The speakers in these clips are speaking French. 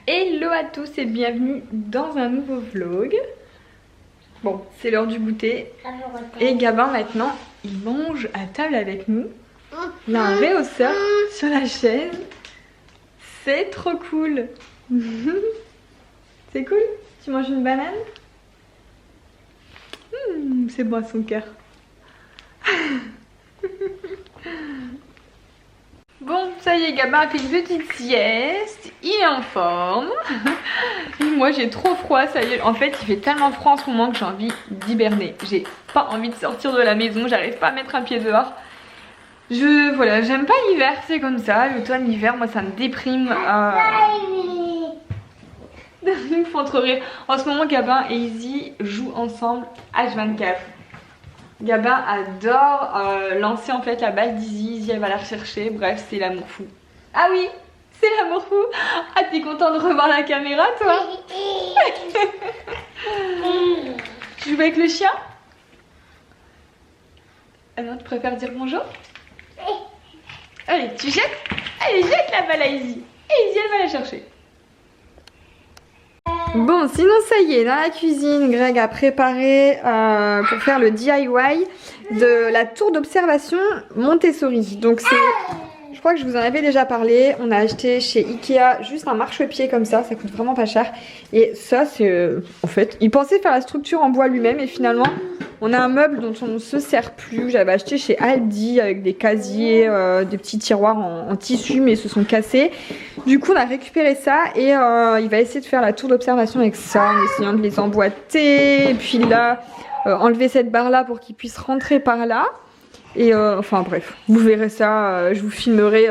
Hello à tous et bienvenue dans un nouveau vlog. Bon, c'est l'heure du goûter. Et Gabin maintenant, il mange à table avec nous. Il y a un réhausseur sur la chaise. C'est trop cool. C'est cool? Tu manges une banane? C'est bon à son cœur. Bon, ça y est, Gabin a fait une petite sieste, il est en forme. Et moi j'ai trop froid, ça y est. En fait, il fait tellement froid en ce moment que j'ai envie d'hiberner. J'ai pas envie de sortir de la maison, j'arrive pas à mettre un pied dehors. Voilà, j'aime pas l'hiver, c'est comme ça. L'automne, l'hiver, moi ça me déprime. Ils me font trop rire. En ce moment, Gabin et Izzy jouent ensemble H24. Gabin adore lancer en fait la balle d'Izzy. Izzy elle va la rechercher. Bref, c'est l'amour fou. Ah oui, c'est l'amour fou. Ah, t'es content de revoir la caméra toi? Tu joues avec le chien? Ah non, tu préfères dire bonjour? Allez, tu jettes? Allez, jette la balle à Izzy. Et Izzy elle va la chercher. Bon, sinon ça y est, dans la cuisine, Greg a préparé pour faire le DIY de la tour d'observation Montessori. Donc c'est, je crois que je vous en avais déjà parlé, on a acheté chez Ikea juste un marchepied comme ça coûte vraiment pas cher. Et ça c'est, en fait, il pensait faire la structure en bois lui-même et finalement on a un meuble dont on ne se sert plus. J'avais acheté chez Aldi avec des casiers, des petits tiroirs en tissu mais ils se sont cassés. Du coup on a récupéré ça et il va essayer de faire la tour d'observation avec ça en essayant de les emboîter. Et puis là, enlever cette barre là pour qu'il puisse rentrer par là. Et enfin bref, vous verrez ça, je vous filmerai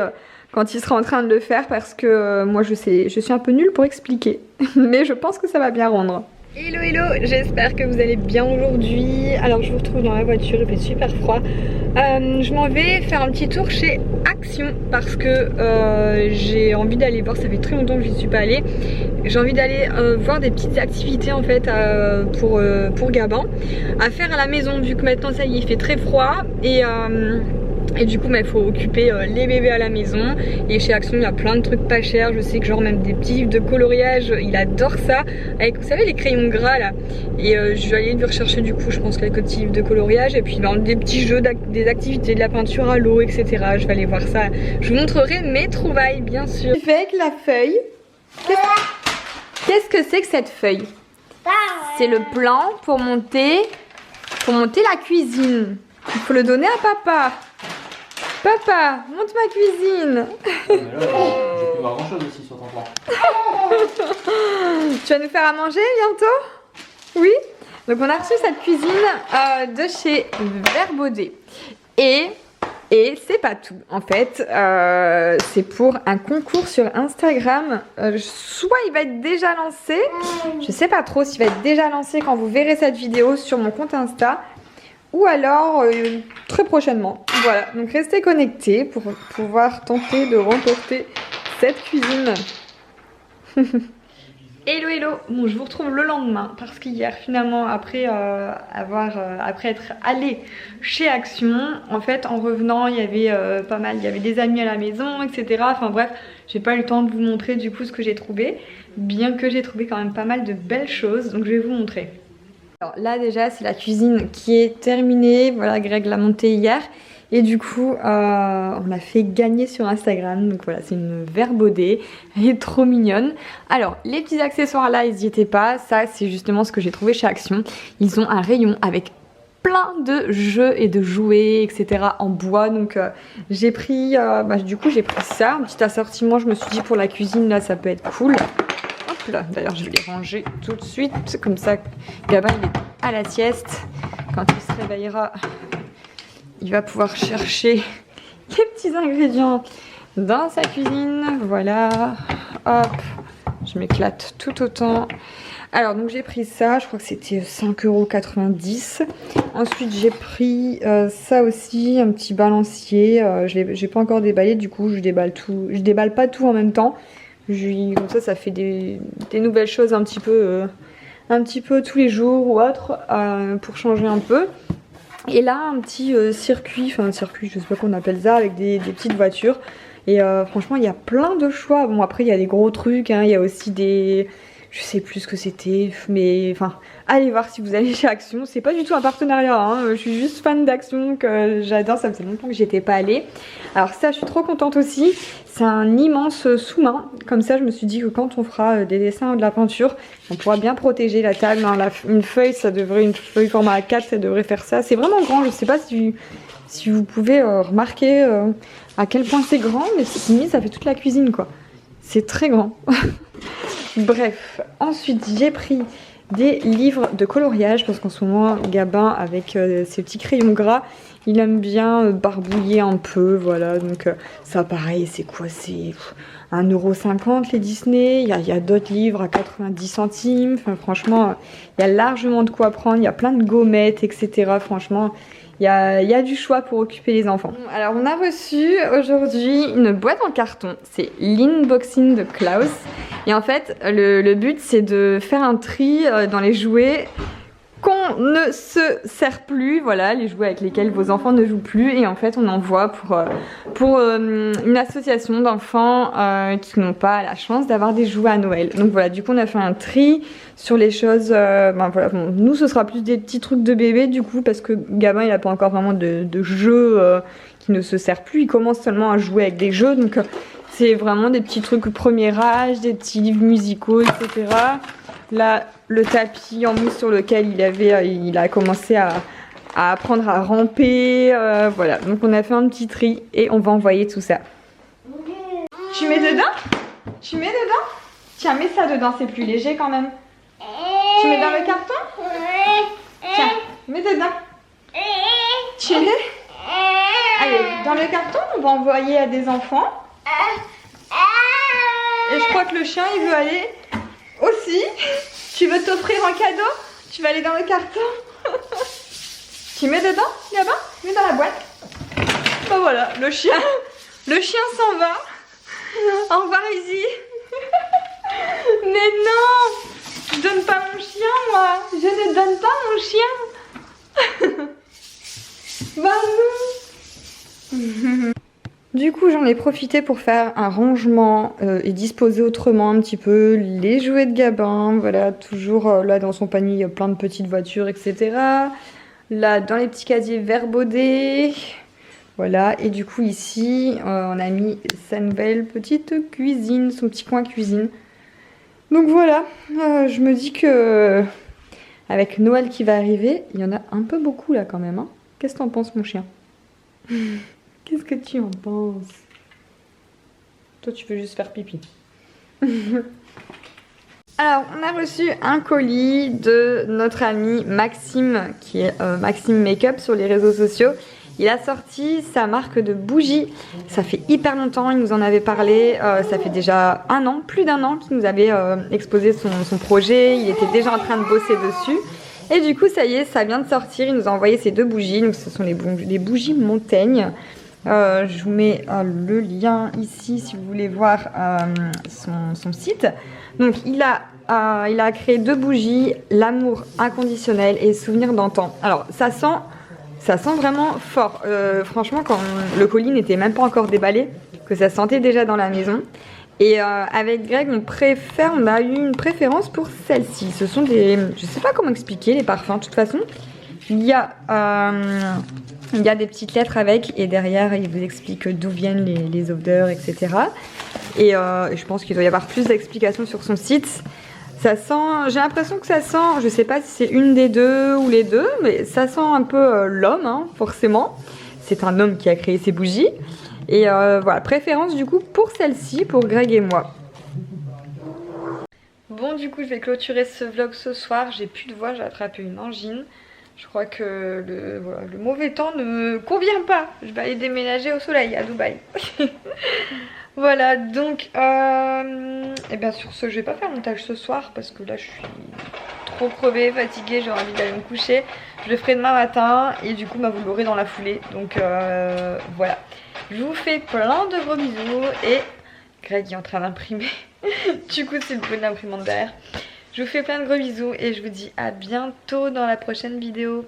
quand il sera en train de le faire parce que moi je suis un peu nulle pour expliquer. Mais je pense que ça va bien rendre. Hello hello, j'espère que vous allez bien aujourd'hui. Alors je vous retrouve dans la voiture, il fait super froid. Je m'en vais faire un petit tour chez Action parce que j'ai envie d'aller voir, ça fait très longtemps que je n'y suis pas allée. J'ai envie d'aller voir des petites activités en fait pour Gabin à faire à la maison vu que maintenant ça y est, il fait très froid et du coup il faut occuper les bébés à la maison. Et chez Action il y a plein de trucs pas chers. Je sais que genre même des petits livres de coloriage, il adore ça. Avec, vous savez, les crayons gras là. Et je vais aller lui rechercher du coup je pense quelques petits livres de coloriage. Et puis des petits jeux, des activités, de la peinture à l'eau, etc. Je vais aller voir ça. Je vous montrerai mes trouvailles bien sûr. Je fais avec la feuille. Qu'est-ce que c'est que cette feuille? C'est le plan pour monter la cuisine. Il faut le donner à papa. Papa, monte ma cuisine. J'ai pu voir grand chose aussi sur ton plan. Tu vas nous faire à manger bientôt? Oui. Donc on a reçu cette cuisine de chez Verbaudet. Et c'est pas tout. En fait, c'est pour un concours sur Instagram. Soit il va être déjà lancé. Je sais pas trop s'il va être déjà lancé quand vous verrez cette vidéo sur mon compte Insta. Ou alors très prochainement. Voilà, donc restez connectés pour pouvoir tenter de remporter cette cuisine. Hello hello. Bon, je vous retrouve le lendemain parce qu'hier finalement après être allé chez Action, en fait en revenant il y avait il y avait des amis à la maison, etc. Enfin bref, j'ai pas eu le temps de vous montrer du coup ce que j'ai trouvé, bien que j'ai trouvé quand même pas mal de belles choses, donc je vais vous montrer. Alors là déjà c'est la cuisine qui est terminée, voilà, Greg l'a montée hier et du coup on l'a fait gagner sur Instagram. Donc voilà, c'est une Verbaudet, elle est trop mignonne. Alors les petits accessoires là ils n'y étaient pas, ça c'est justement ce que j'ai trouvé chez Action. Ils ont un rayon avec plein de jeux et de jouets etc en bois. Donc j'ai pris du coup j'ai pris ça, un petit assortiment. Je me suis dit pour la cuisine là ça peut être cool. D'ailleurs je vais les ranger tout de suite, comme ça Gabin il est à la sieste. Quand il se réveillera il va pouvoir chercher les petits ingrédients dans sa cuisine. Voilà, hop, je m'éclate tout autant. Alors donc j'ai pris ça, je crois que c'était 5,90 €. Ensuite j'ai pris ça aussi, un petit balancier. J'ai pas encore déballé, du coup je déballe pas tout en même temps. Comme ça fait des nouvelles choses un petit peu tous les jours ou autre, pour changer un peu. Et là un petit circuit, je sais pas qu'on appelle ça, avec des petites voitures. Et franchement il y a plein de choix. Bon après il y a des gros trucs, hein. Il y a aussi des... Je sais plus ce que c'était, mais enfin, allez voir si vous allez chez Action. C'est pas du tout un partenariat, hein. Je suis juste fan d'Action, que j'adore, ça me fait longtemps que j'y étais pas allée. Alors ça, je suis trop contente aussi. C'est un immense sous-main. Comme ça, je me suis dit que quand on fera des dessins ou de la peinture, on pourra bien protéger la table. Hein. Une feuille, une feuille format A4, ça devrait faire ça. C'est vraiment grand, je sais pas si vous pouvez remarquer à quel point c'est grand, mais limite, ça fait toute la cuisine, quoi. C'est très grand. Bref, ensuite j'ai pris des livres de coloriage parce qu'en ce moment Gabin avec ses petits crayons gras il aime bien barbouiller un peu, voilà, donc ça pareil c'est quoi, c'est 1,50 € les Disney, il y a d'autres livres à 90 centimes, enfin, franchement il y a largement de quoi prendre, il y a plein de gommettes etc, franchement il y a du choix pour occuper les enfants. Alors on a reçu aujourd'hui une boîte en carton, c'est l'inboxing de Klaus. Et en fait le but c'est de faire un tri dans les jouets qu'on ne se sert plus, voilà, les jouets avec lesquels vos enfants ne jouent plus, et en fait on envoie pour une association d'enfants qui n'ont pas la chance d'avoir des jouets à Noël. Donc voilà, du coup on a fait un tri sur les choses, voilà, bon, nous ce sera plus des petits trucs de bébé du coup, parce que Gabin il n'a pas encore vraiment de jeux qui ne se sert plus, il commence seulement à jouer avec des jeux, donc c'est vraiment des petits trucs premier âge, des petits livres musicaux, etc. Là, le tapis en mousse sur lequel il a commencé à apprendre à ramper, voilà. Donc on a fait un petit tri et on va envoyer tout ça. Tu mets dedans? Tu mets dedans? Tiens, mets ça dedans, c'est plus léger quand même. Tu mets dans le carton? Tiens, mets dedans. Tu mets? Allez, dans le carton, on va envoyer à des enfants. Et je crois que le chien, il veut aller aussi. Tu veux t'offrir un cadeau? Tu vas aller dans le carton. Tu mets dedans, Gabin? Mets dans la boîte. Ben voilà, le chien s'en va. Au revoir, Izzy. Mais non, je donne pas mon chien, moi. Je ne donne pas mon chien. Bah non. Du coup j'en ai profité pour faire un rangement et disposer autrement un petit peu les jouets de Gabin, voilà, toujours là dans son panier il y a plein de petites voitures etc. Là dans les petits casiers verbaudés, voilà, et du coup ici on a mis sa nouvelle petite cuisine, son petit coin cuisine. Donc voilà, je me dis que avec Noël qui va arriver, il y en a un peu beaucoup là quand même, hein. Qu'est-ce que t'en penses mon chien? Qu'est-ce que tu en penses? Toi, tu veux juste faire pipi. Alors, on a reçu un colis de notre ami Maxime, qui est Maxime Makeup sur les réseaux sociaux. Il a sorti sa marque de bougies. Ça fait hyper longtemps, il nous en avait parlé. Ça fait déjà un an, plus d'1 an qu'il nous avait exposé son projet. Il était déjà en train de bosser dessus. Et du coup, ça y est, ça vient de sortir. Il nous a envoyé ces 2 bougies. Donc, ce sont les bougies Montaigne. Je vous mets le lien ici si vous voulez voir son site. Donc il a créé 2 bougies, l'amour inconditionnel et souvenir d'antan. Alors ça sent vraiment fort. Franchement quand le colis n'était même pas encore déballé, que ça sentait déjà dans la maison. Et avec Greg on a eu une préférence pour celle-ci. Ce sont je sais pas comment expliquer les parfums de toute façon. Il y a des petites lettres avec et derrière il vous explique d'où viennent les odeurs etc. Et je pense qu'il doit y avoir plus d'explications sur son site. Ça sent, j'ai l'impression que ça sent, je sais pas si c'est une des 2 ou les 2, mais ça sent un peu l'homme, hein, forcément. C'est un homme qui a créé ces bougies. Et voilà, préférence du coup pour celle-ci, pour Greg et moi. Bon du coup je vais clôturer ce vlog ce soir, j'ai plus de voix, j'ai attrapé une angine. Je crois que le mauvais temps ne me convient pas. Je vais aller déménager au soleil à Dubaï. Voilà, donc et bien sur ce, je vais pas faire montage ce soir parce que là je suis trop crevée, fatiguée, j'ai envie d'aller me coucher. Je le ferai demain matin et du coup vous l'aurez dans la foulée. Donc voilà. Je vous fais plein de gros bisous et Greg est en train d'imprimer. Du coup c'est le bruit de l'imprimante derrière. Je vous fais plein de gros bisous et je vous dis à bientôt dans la prochaine vidéo.